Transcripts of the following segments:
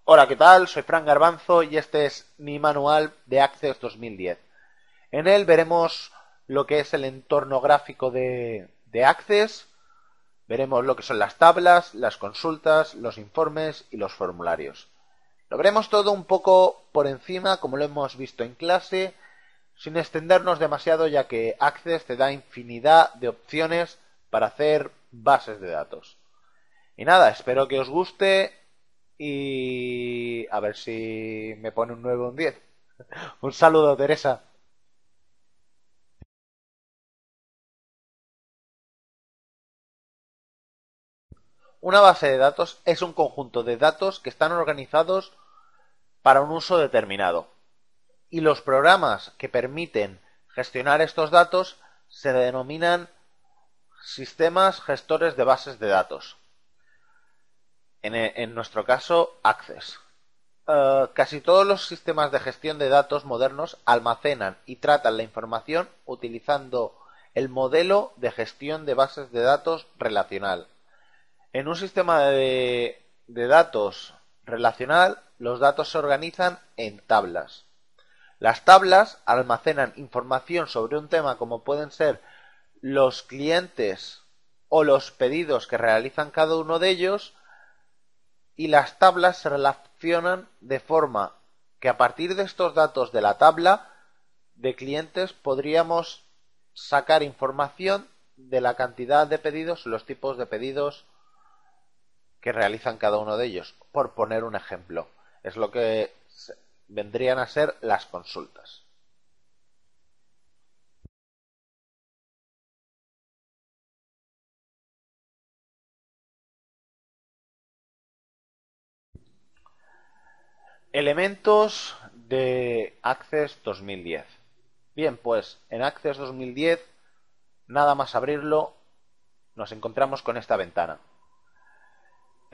Hola, ¿qué tal? Soy Fran Garbanzo y este es mi manual de Access 2010. En él veremos lo que es el entorno gráfico de Access, veremos lo que son las tablas, las consultas, los informes y los formularios. Lo veremos todo un poco por encima, como lo hemos visto en clase, sin extendernos demasiado, ya que Access te da infinidad de opciones para hacer bases de datos. Y nada, espero que os guste y a ver si me pone un 9 o un 10. Un saludo, Teresa. Una base de datos es un conjunto de datos que están organizados para un uso determinado. Y los programas que permiten gestionar estos datos se denominan sistemas gestores de bases de datos. En nuestro caso, Access. Casi todos los sistemas de gestión de datos modernos almacenan y tratan la información utilizando el modelo de gestión de bases de datos relacional. En un sistema de datos relacional, los datos se organizan en tablas. Las tablas almacenan información sobre un tema, como pueden ser los clientes o los pedidos que realizan cada uno de ellos, y las tablas se relacionan de forma que a partir de estos datos de la tabla de clientes podríamos sacar información de la cantidad de pedidos y los tipos de pedidos que realizan cada uno de ellos, por poner un ejemplo. Es lo que vendrían a ser las consultas. Elementos de Access 2010. Bien, pues en Access 2010, nada más abrirlo, nos encontramos con esta ventana.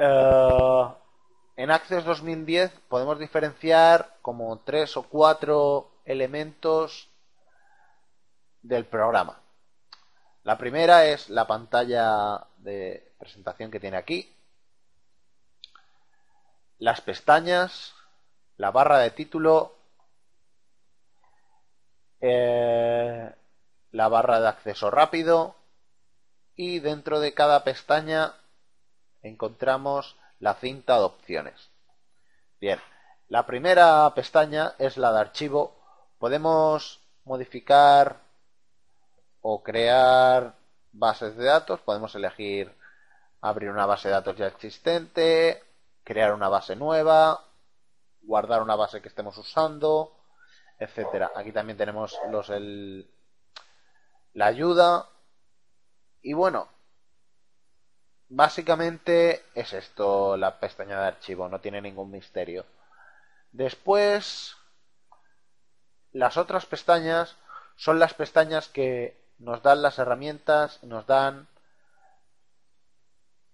En Access 2010 podemos diferenciar como 3 o 4 elementos del programa. La primera es la pantalla de presentación que tiene aquí, las pestañas, la barra de título, eh, la barra de acceso rápido, y dentro de cada pestaña encontramos la cinta de opciones. Bien, la primera pestaña es la de archivo. Podemos modificar o crear bases de datos. Podemos elegir abrir una base de datos ya existente, crear una base nueva, guardar una base que estemos usando, etcétera. Aquí también tenemos la ayuda. Y bueno, básicamente es esto la pestaña de archivo, no tiene ningún misterio. Después, las otras pestañas son las pestañas que nos dan las herramientas, nos dan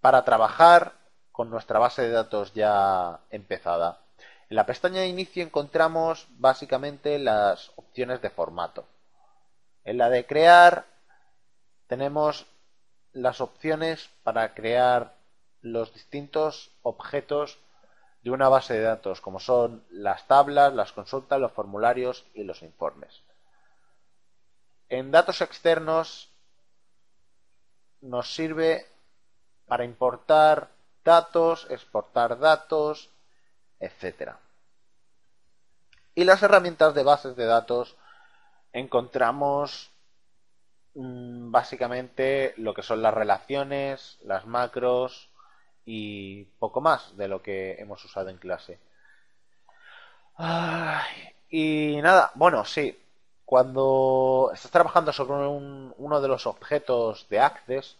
para trabajar con nuestra base de datos ya empezada. En la pestaña de inicio encontramos básicamente las opciones de formato. En la de crear tenemos las opciones para crear los distintos objetos de una base de datos, como son las tablas, las consultas, los formularios y los informes. En datos externos nos sirve para importar datos, exportar datos, etcétera. Y las herramientas de bases de datos encontramos básicamente lo que son las relaciones, las macros y poco más de lo que hemos usado en clase. Y nada, bueno, sí. Cuando estás trabajando sobre uno de los objetos de Access,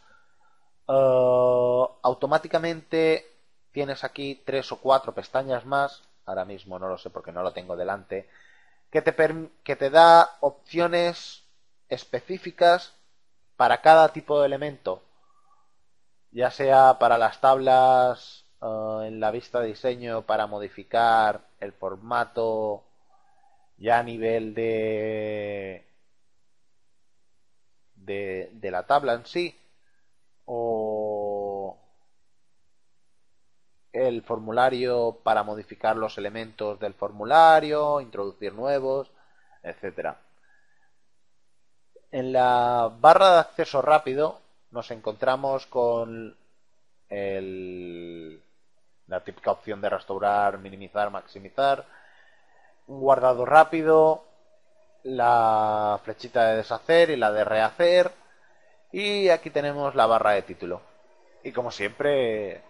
automáticamente tienes aquí 3 o 4 pestañas más. Ahora mismo no lo sé porque no lo tengo delante. Que te da opciones específicas para cada tipo de elemento. ya sea para las tablas en la vista de diseño para modificar el formato ya a nivel de la tabla en sí, o el formulario para modificar los elementos del formulario, introducir nuevos, etcétera. En la barra de acceso rápido nos encontramos con la típica opción de restaurar, minimizar, maximizar, un guardado rápido, la flechita de deshacer y la de rehacer, y aquí tenemos la barra de título. Y como siempre,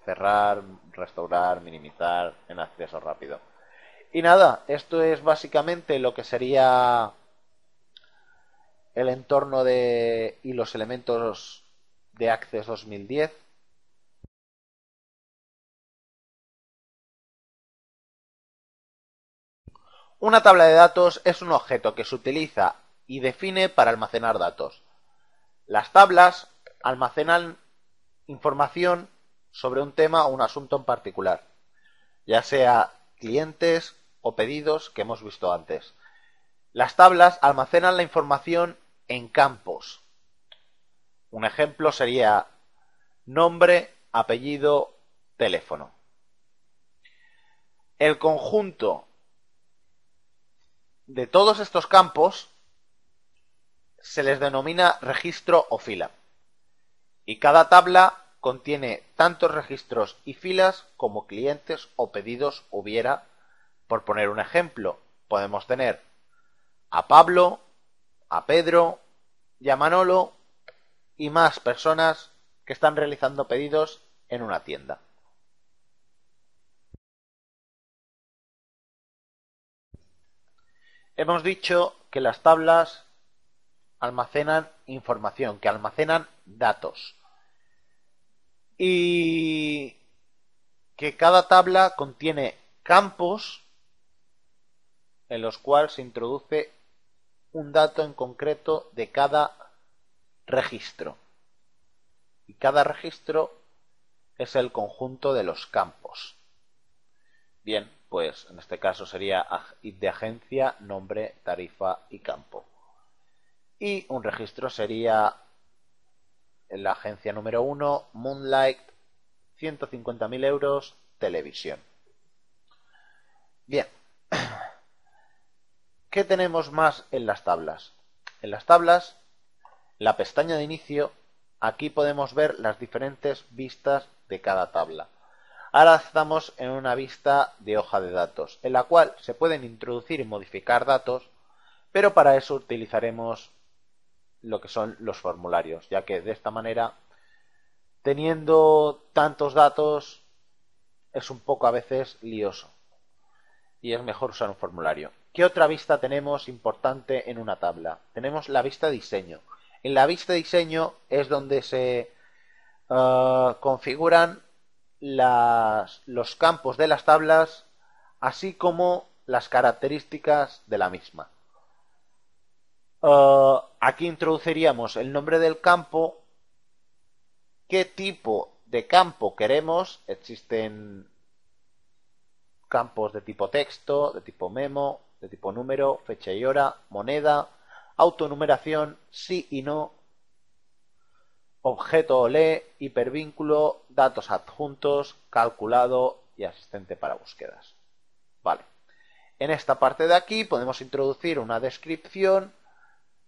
cerrar, restaurar, minimizar en acceso rápido. Y nada, esto es básicamente lo que sería el entorno y los elementos de Access 2010. Una tabla de datos es un objeto que se utiliza y define para almacenar datos. Las tablas almacenan información sobre un tema o un asunto en particular, ya sea clientes o pedidos que hemos visto antes. Las tablas almacenan la información en campos. Un ejemplo sería nombre, apellido, teléfono. El conjunto de todos estos campos se les denomina registro o fila. Y cada tabla contiene tantos registros y filas como clientes o pedidos hubiera. Por poner un ejemplo, podemos tener a Pablo, a Pedro y a Manolo y más personas que están realizando pedidos en una tienda. Hemos dicho que las tablas almacenan información, que almacenan datos. Y que cada tabla contiene campos en los cuales se introduce un dato en concreto de cada registro. Y cada registro es el conjunto de los campos. Bien, pues en este caso sería id de agencia, nombre, tarifa y campo. Y un registro sería la agencia número 1, Moonlight, 150.000 euros, televisión. Bien, ¿qué tenemos más en las tablas? En las tablas, la pestaña de inicio, aquí podemos ver las diferentes vistas de cada tabla. Ahora estamos en una vista de hoja de datos, en la cual se pueden introducir y modificar datos, pero para eso utilizaremos lo que son los formularios, ya que de esta manera, teniendo tantos datos, es un poco a veces lioso y es mejor usar un formulario. ¿Qué otra vista tenemos importante en una tabla? Tenemos la vista diseño. En la vista diseño es donde se configuran los campos de las tablas, así como las características de la misma. Aquí introduciríamos el nombre del campo, qué tipo de campo queremos. Existen campos de tipo texto, de tipo memo, de tipo número, fecha y hora, moneda, autonumeración, sí y no, objeto o lee, hipervínculo, datos adjuntos, calculado y asistente para búsquedas. Vale. En esta parte de aquí podemos introducir una descripción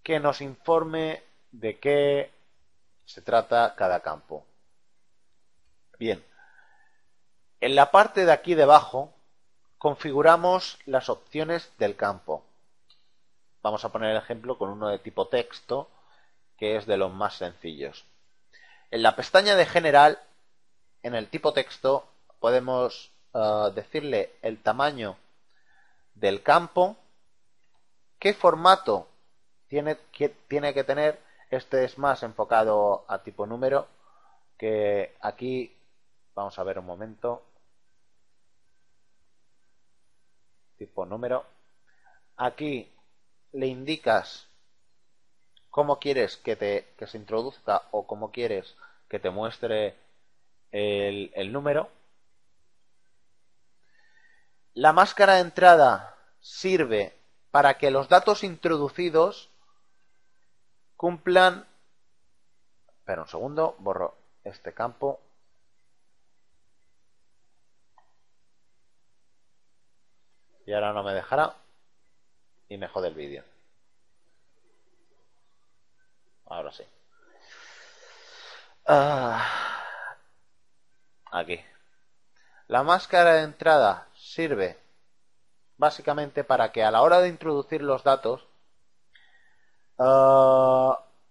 que nos informe de qué se trata cada campo. Bien. En la parte de aquí debajo configuramos las opciones del campo. Vamos a poner el ejemplo con uno de tipo texto, que es de los más sencillos. En la pestaña de general, en el tipo texto, podemos decirle el tamaño del campo, qué formato tiene que tener. Este es más enfocado a tipo número, que aquí vamos a ver un momento. Tipo número. Aquí le indicas cómo quieres que se introduzca o cómo quieres que te muestre el número. La máscara de entrada sirve para que los datos introducidos cumplan... Espera un segundo, borro este campo. Y ahora no me dejará. Y me jode el vídeo. Ahora sí. Aquí. La máscara de entrada sirve básicamente para que a la hora de introducir los datos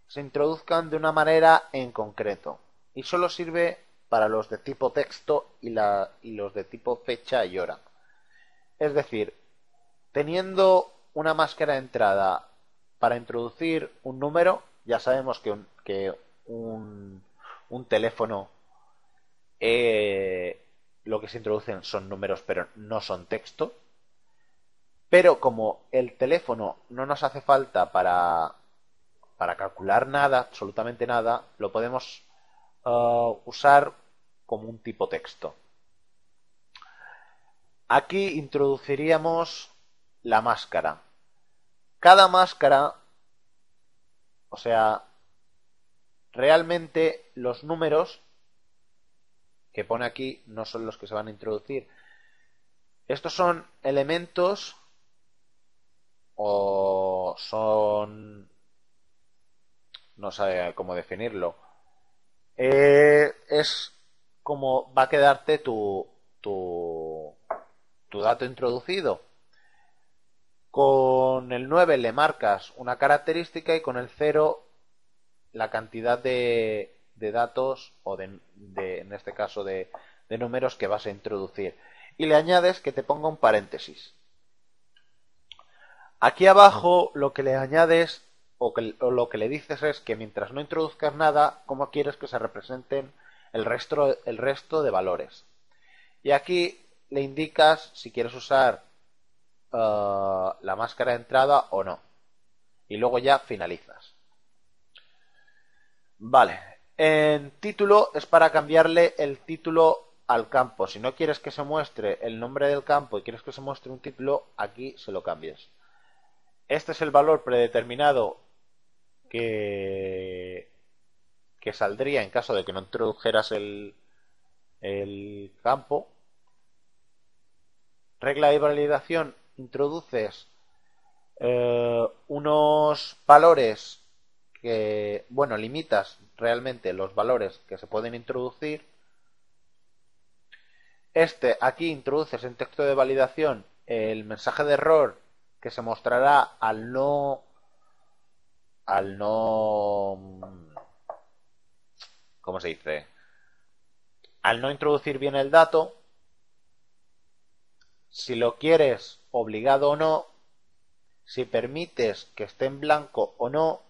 se introduzcan de una manera en concreto. Y solo sirve para los de tipo texto y los de tipo fecha y hora. Es decir, teniendo una máscara de entrada para introducir un número, ya sabemos que un teléfono lo que se introducen son números pero no son texto. Pero como el teléfono no nos hace falta para calcular nada, absolutamente nada, lo podemos usar como un tipo texto. Aquí introduciríamos la máscara. Cada máscara, o sea, realmente los números que pone aquí no son los que se van a introducir. Estos son elementos o son... no sé cómo definirlo. Es como va a quedarte tu dato introducido. Con el 9 le marcas una característica y con el 0 la cantidad de datos o en este caso de números que vas a introducir. Y le añades que te ponga un paréntesis. Aquí abajo lo que le añades o lo que le dices es que mientras no introduzcas nada, cómo quieres que se representen el resto de valores. Y aquí le indicas si quieres usar la máscara de entrada o no. Y luego ya finalizas. Vale. En título es para cambiarle el título al campo. Si no quieres que se muestre el nombre del campo y quieres que se muestre un título, aquí se lo cambies. Este es el valor predeterminado que saldría en caso de que no introdujeras el campo. Regla de validación, introduces unos valores que, bueno, limitas realmente los valores que se pueden introducir. Aquí introduces en texto de validación el mensaje de error que se mostrará al no ¿cómo se dice? Al no introducir bien el dato. Si lo quieres obligado o no, si permites que esté en blanco o no,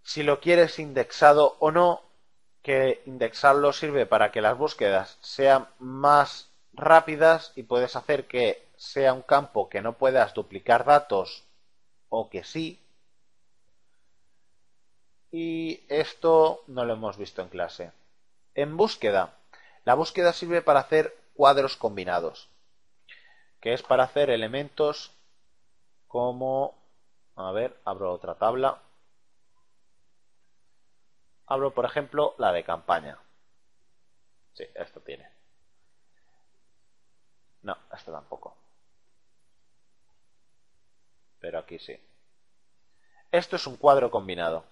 si lo quieres indexado o no, que indexarlo sirve para que las búsquedas sean más rápidas y puedes hacer que sea un campo que no puedas duplicar datos o que sí. Y esto no lo hemos visto en clase. En búsqueda. La búsqueda sirve para hacer cuadros combinados, que es para hacer elementos como... A ver, abro otra tabla. Abro, por ejemplo, la de campaña. Sí, esto tiene. No, esto tampoco. Pero aquí sí. Esto es un cuadro combinado.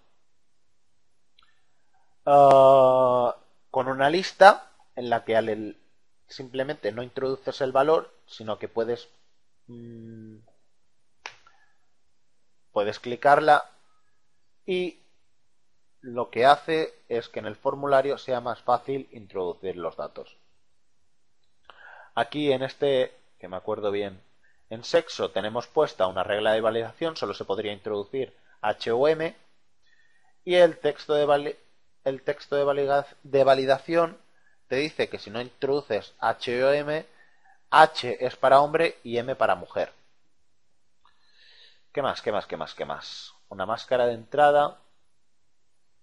Con una lista en la que simplemente no introduces el valor, sino que puedes clicarla y lo que hace es que en el formulario sea más fácil introducir los datos. Aquí en este, que me acuerdo bien, en sexo tenemos puesta una regla de validación, solo se podría introducir H o M, y el texto de validación te dice que si no introduces H o M, H es para hombre y M para mujer. ¿Qué más? Una máscara de entrada.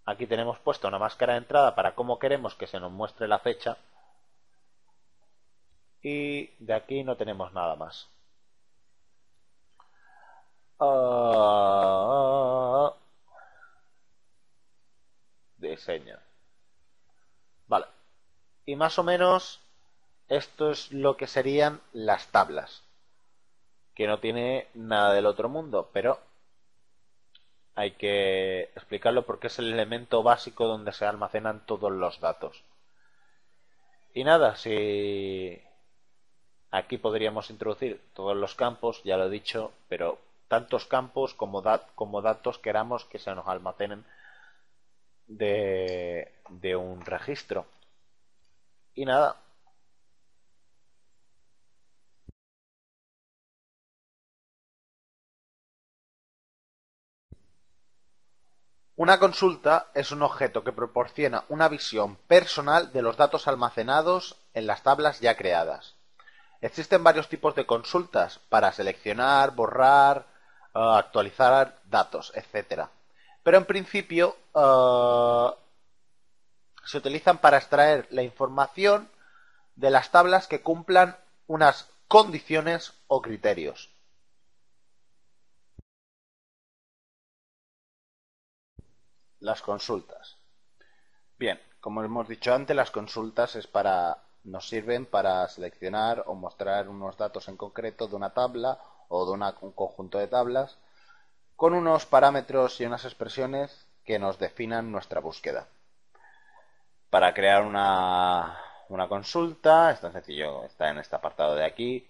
Aquí tenemos puesta una máscara de entrada para cómo queremos que se nos muestre la fecha. Y de aquí no tenemos nada más. Diseño. Vale. Y más o menos esto es lo que serían las tablas. Que no tiene nada del otro mundo, pero hay que explicarlo porque es el elemento básico donde se almacenan todos los datos. Y nada, si aquí podríamos introducir todos los campos, ya lo he dicho, pero tantos campos como datos queramos que se nos almacenen de un registro. Y nada. Una consulta es un objeto que proporciona una visión personal de los datos almacenados en las tablas ya creadas. Existen varios tipos de consultas para seleccionar, borrar, actualizar datos, etcétera. Pero en principio se utilizan para extraer la información de las tablas que cumplan unas condiciones o criterios. Las consultas. Bien, como hemos dicho antes, las consultas nos sirven para seleccionar o mostrar unos datos en concreto de una tabla o de un conjunto de tablas con unos parámetros y unas expresiones que nos definan nuestra búsqueda. Para crear una consulta, es tan sencillo, está en este apartado de aquí,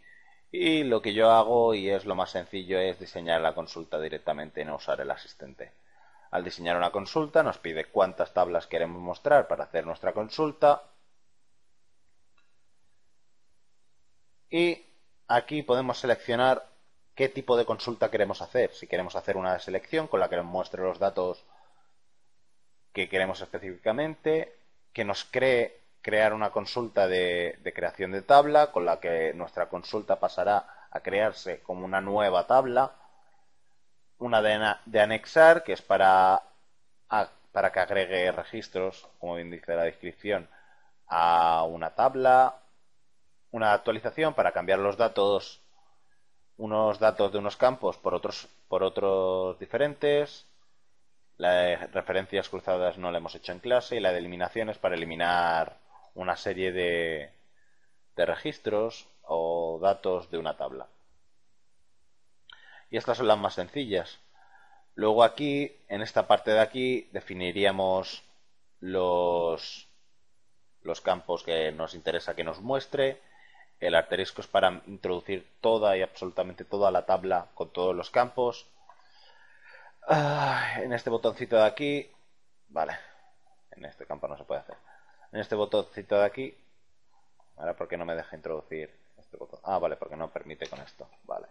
y lo que yo hago, y es lo más sencillo, es diseñar la consulta directamente y no usar el asistente. Al diseñar una consulta nos pide cuántas tablas queremos mostrar para hacer nuestra consulta. Y aquí podemos seleccionar qué tipo de consulta queremos hacer. Si queremos hacer una selección con la que nos muestre los datos que queremos específicamente, que nos crear una consulta de creación de tabla, con la que nuestra consulta pasará a crearse como una nueva tabla. Una de anexar, que es para que agregue registros, como bien dice la descripción, a una tabla. Una actualización para cambiar los datos, unos datos de unos campos por otros diferentes. La de referencias cruzadas no la hemos hecho en clase. Y la de eliminación es para eliminar una serie de registros o datos de una tabla. Y estas son las más sencillas. Luego aquí, en esta parte de aquí, definiríamos los campos que nos interesa que nos muestre. El asterisco es para introducir toda y absolutamente toda la tabla con todos los campos. En este botoncito de aquí, vale, en este campo no se puede hacer. En este botoncito de aquí, ahora por qué no me deja introducir este botón. Vale, porque no permite con esto, vale.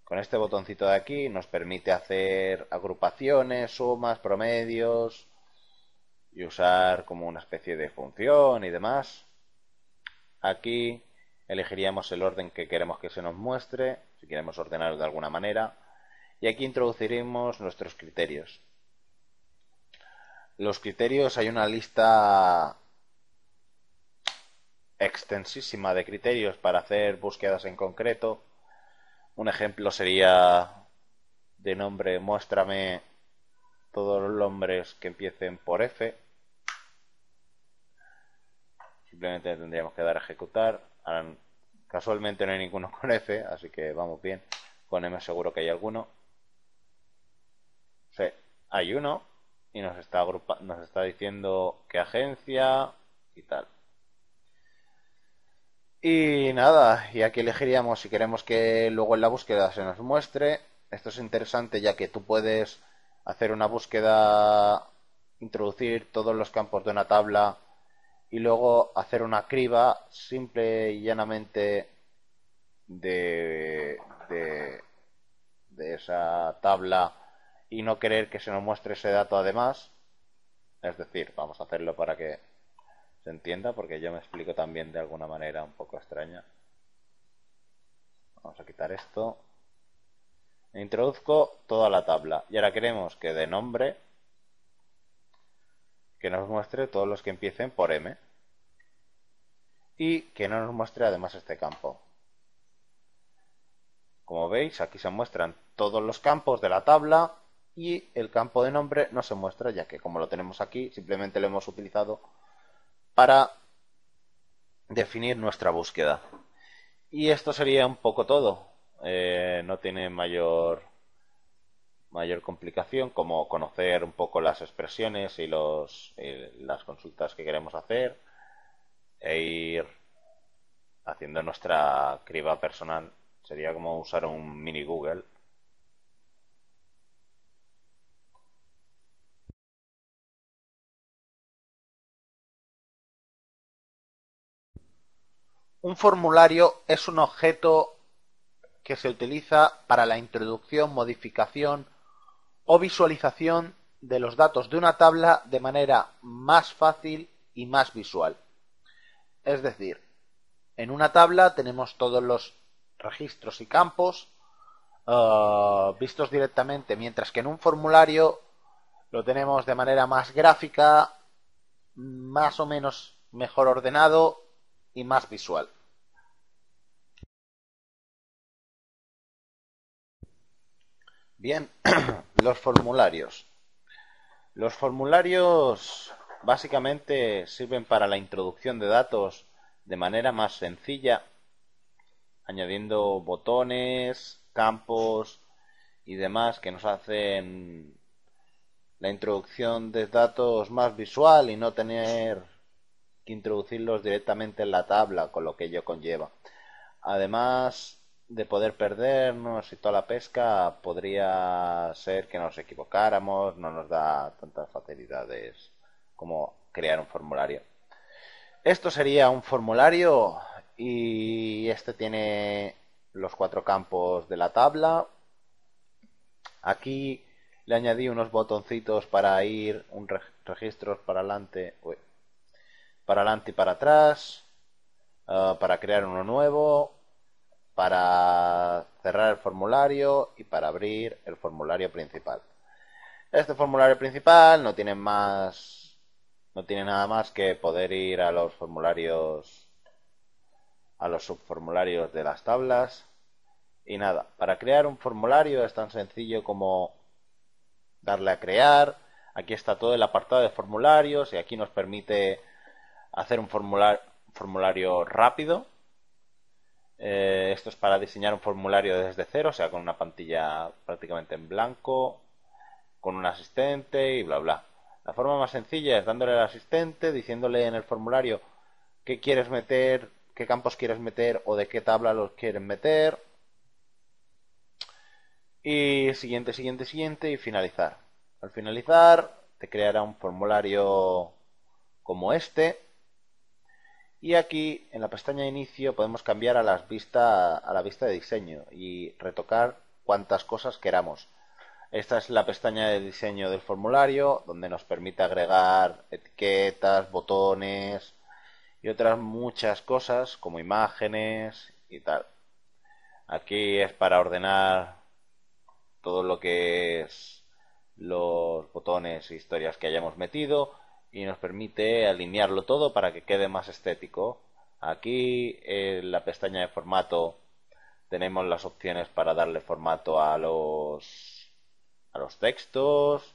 Con este botoncito de aquí nos permite hacer agrupaciones, sumas, promedios y usar como una especie de función y demás. Aquí elegiríamos el orden que queremos que se nos muestre, si queremos ordenarlo de alguna manera. Y aquí introduciremos nuestros criterios. Los criterios, hay una lista extensísima de criterios para hacer búsquedas en concreto. Un ejemplo sería de nombre, muéstrame todos los nombres que empiecen por F. Simplemente tendríamos que dar a ejecutar. Ahora, casualmente no hay ninguno con F, así que vamos bien. Con M seguro que hay alguno. Sí, hay uno y nos está diciendo qué agencia y tal. Y nada, y aquí elegiríamos si queremos que luego en la búsqueda se nos muestre. Esto es interesante ya que tú puedes hacer una búsqueda, introducir todos los campos de una tabla y luego hacer una criba simple y llanamente de, de esa tabla y no querer que se nos muestre ese dato además. Es decir, vamos a hacerlo para que se entienda, porque yo me explico también de alguna manera un poco extraña. Vamos a quitar esto. Introduzco toda la tabla y ahora queremos que de nombre que nos muestre todos los que empiecen por M y que no nos muestre además este campo. Como veis, aquí se muestran todos los campos de la tabla y el campo de nombre no se muestra, ya que como lo tenemos aquí, simplemente lo hemos utilizado para definir nuestra búsqueda. Y esto sería un poco todo. No tiene mayor complicación como conocer un poco las expresiones y las consultas que queremos hacer e ir haciendo nuestra criba personal. Sería como usar un mini Google. Un formulario es un objeto que se utiliza para la introducción, modificación o visualización de los datos de una tabla de manera más fácil y más visual. Es decir, en una tabla tenemos todos los registros y campos vistos directamente, mientras que en un formulario lo tenemos de manera más gráfica, más o menos mejor ordenado y más visual. Bien, los formularios. Los formularios básicamente sirven para la introducción de datos de manera más sencilla, añadiendo botones, campos y demás que nos hacen la introducción de datos más visual y no tener que introducirlos directamente en la tabla, con lo que ello conlleva. Además de poder perdernos y toda la pesca, podría ser que nos equivocáramos, no nos da tantas facilidades como crear un formulario. Esto sería un formulario y este tiene los 4 campos de la tabla. Aquí le añadí unos botoncitos para ir registros para adelante, y para atrás, para crear uno nuevo, para cerrar el formulario y para abrir el formulario principal. Este formulario principal no tiene nada más que poder ir a los formularios, a los subformularios de las tablas. Y nada, para crear un formulario es tan sencillo como darle a crear. Aquí está todo el apartado de formularios y aquí nos permite hacer un formulario rápido. Esto es para diseñar un formulario desde cero, o sea, con una pantalla prácticamente en blanco, con un asistente y bla bla. La forma más sencilla es dándole al asistente, diciéndole en el formulario qué quieres meter, qué campos quieres meter o de qué tabla los quieres meter. Y siguiente, siguiente, siguiente y finalizar. Al finalizar te creará un formulario como este. Y aquí en la pestaña de inicio podemos cambiar a la vista de diseño y retocar cuantas cosas queramos. Esta es la pestaña de diseño del formulario donde nos permite agregar etiquetas, botones y otras muchas cosas como imágenes y tal. Aquí es para ordenar todo lo que es los botones e historias que hayamos metido y nos permite alinearlo todo para que quede más estético. Aquí en la pestaña de formato tenemos las opciones para darle formato a los textos,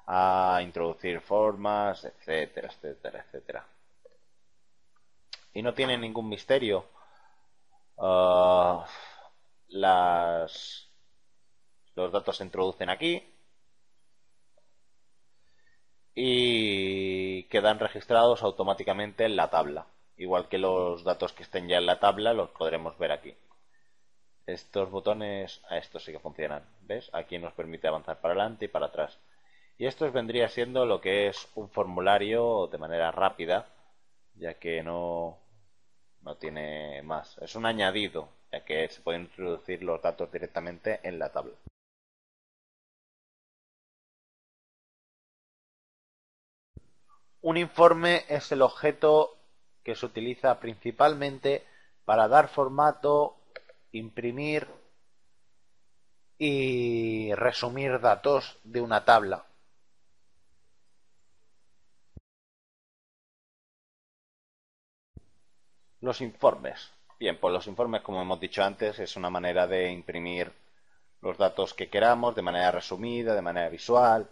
a introducir formas, etcétera, etcétera, etcétera. Y no tiene ningún misterio. Uh, los datos se introducen aquí y quedan registrados automáticamente en la tabla. Igual que los datos que estén ya en la tabla los podremos ver aquí. Estos botones, estos sí que funcionan, ¿ves? Aquí nos permite avanzar para adelante y para atrás. Y esto vendría siendo lo que es un formulario de manera rápida, ya que no tiene más. Es un añadido, ya que se pueden introducir los datos directamente en la tabla. Un informe es el objeto que se utiliza principalmente para dar formato, imprimir y resumir datos de una tabla. Los informes. Bien, pues los informes, como hemos dicho antes, es una manera de imprimir los datos que queramos de manera resumida, de manera visual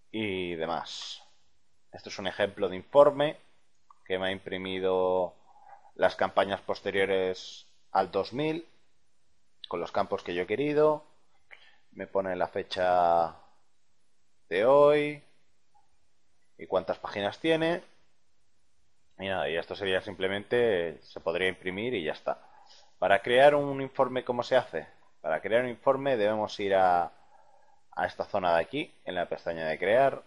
y demás. Esto es un ejemplo de informe que me ha imprimido las campañas posteriores al 2000 con los campos que yo he querido. Me pone la fecha de hoy y cuántas páginas tiene. Y nada, y esto sería simplemente, se podría imprimir y ya está. Para crear un informe, ¿cómo se hace? Para crear un informe debemos ir a esta zona de aquí, en la pestaña de crear,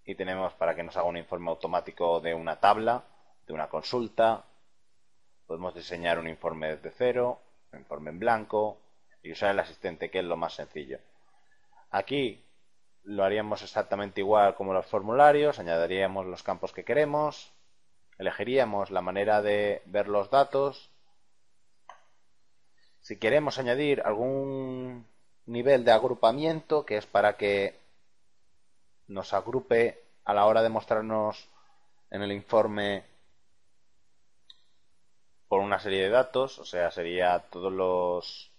y tenemos para que nos haga un informe automático de una tabla, de una consulta. Podemos diseñar un informe desde cero, un informe en blanco y usar el asistente, que es lo más sencillo. Aquí lo haríamos exactamente igual como los formularios, añadiríamos los campos que queremos, elegiríamos la manera de ver los datos. Si queremos añadir algún nivel de agrupamiento, que es para que nos agrupe a la hora de mostrarnos en el informe por una serie de datos, o sea, sería todos los...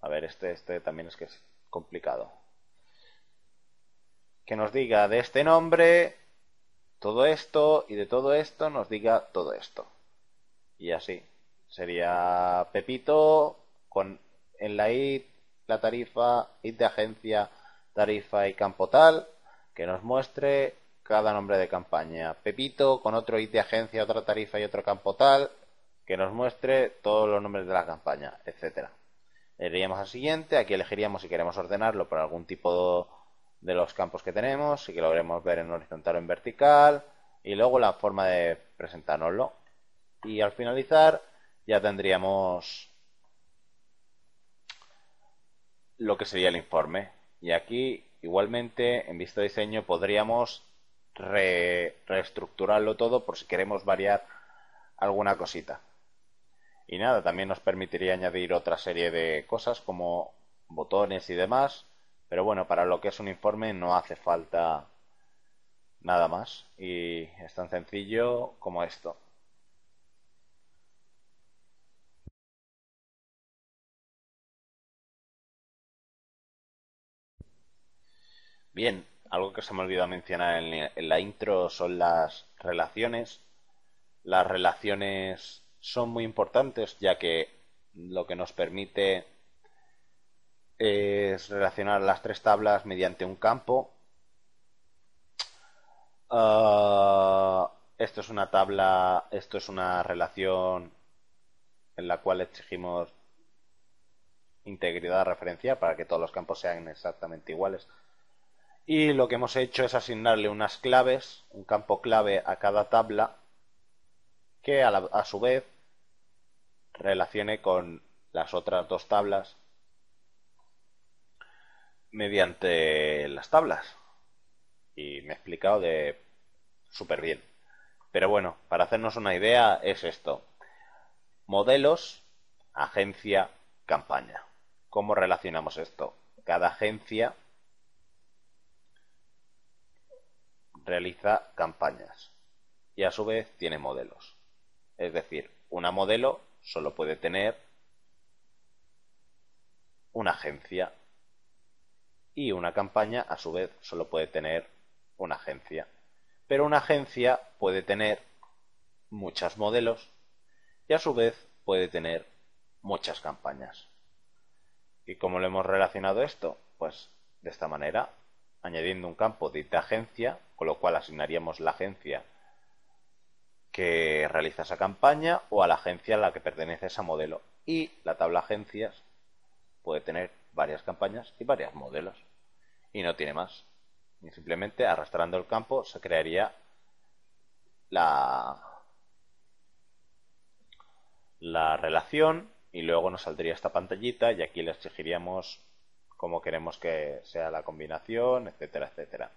A ver, este también es que es complicado. Que nos diga de este nombre todo esto y de todo esto nos diga todo esto. Y así. Sería Pepito con en la IT, la tarifa, IT de agencia, tarifa y campo tal, que nos muestre cada nombre de campaña. Pepito con otro IT de agencia, otra tarifa y otro campo tal, que nos muestre todos los nombres de la campaña, etcétera. Le iríamos al siguiente, aquí elegiríamos si queremos ordenarlo por algún tipo de los campos que tenemos, si que lo queremos ver en horizontal o en vertical, y luego la forma de presentárnoslo. Y al finalizar ya tendríamos lo que sería el informe. Y aquí, igualmente, en vista de diseño, podríamos reestructurarlo todo por si queremos variar alguna cosita. Y nada, también nos permitiría añadir otra serie de cosas como botones y demás. Pero bueno, para lo que es un informe no hace falta nada más. Y es tan sencillo como esto. Bien, algo que se me olvidó mencionar en la intro son las relaciones. Las relaciones son muy importantes ya que lo que nos permite es relacionar las tres tablas mediante un campo. Esto es una tabla, esto es una relación en la cual exigimos integridad de referencia para que todos los campos sean exactamente iguales. Y lo que hemos hecho es asignarle unas claves, un campo clave a cada tabla que a su vez relacione con las otras dos tablas mediante las tablas. Y me he explicado de súper bien. Pero bueno, para hacernos una idea es esto. Modelos, agencia, campaña. ¿Cómo relacionamos esto? Cada agencia realiza campañas y a su vez tiene modelos. Es decir, una modelo solo puede tener una agencia y una campaña a su vez solo puede tener una agencia. Pero una agencia puede tener muchos modelos y a su vez puede tener muchas campañas. ¿Y cómo lo hemos relacionado esto? Pues de esta manera, añadiendo un campo de agencia, con lo cual asignaríamos la agencia que realiza esa campaña o a la agencia a la que pertenece esa modelo. Y la tabla agencias puede tener varias campañas y varios modelos. Y no tiene más. Y simplemente arrastrando el campo se crearía la relación y luego nos saldría esta pantallita y aquí le exigiríamos cómo queremos que sea la combinación, etcétera, etcétera.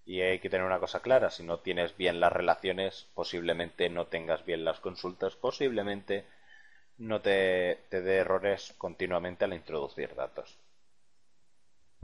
Y hay que tener una cosa clara, si no tienes bien las relaciones, posiblemente no tengas bien las consultas, posiblemente no te dé errores continuamente al introducir datos.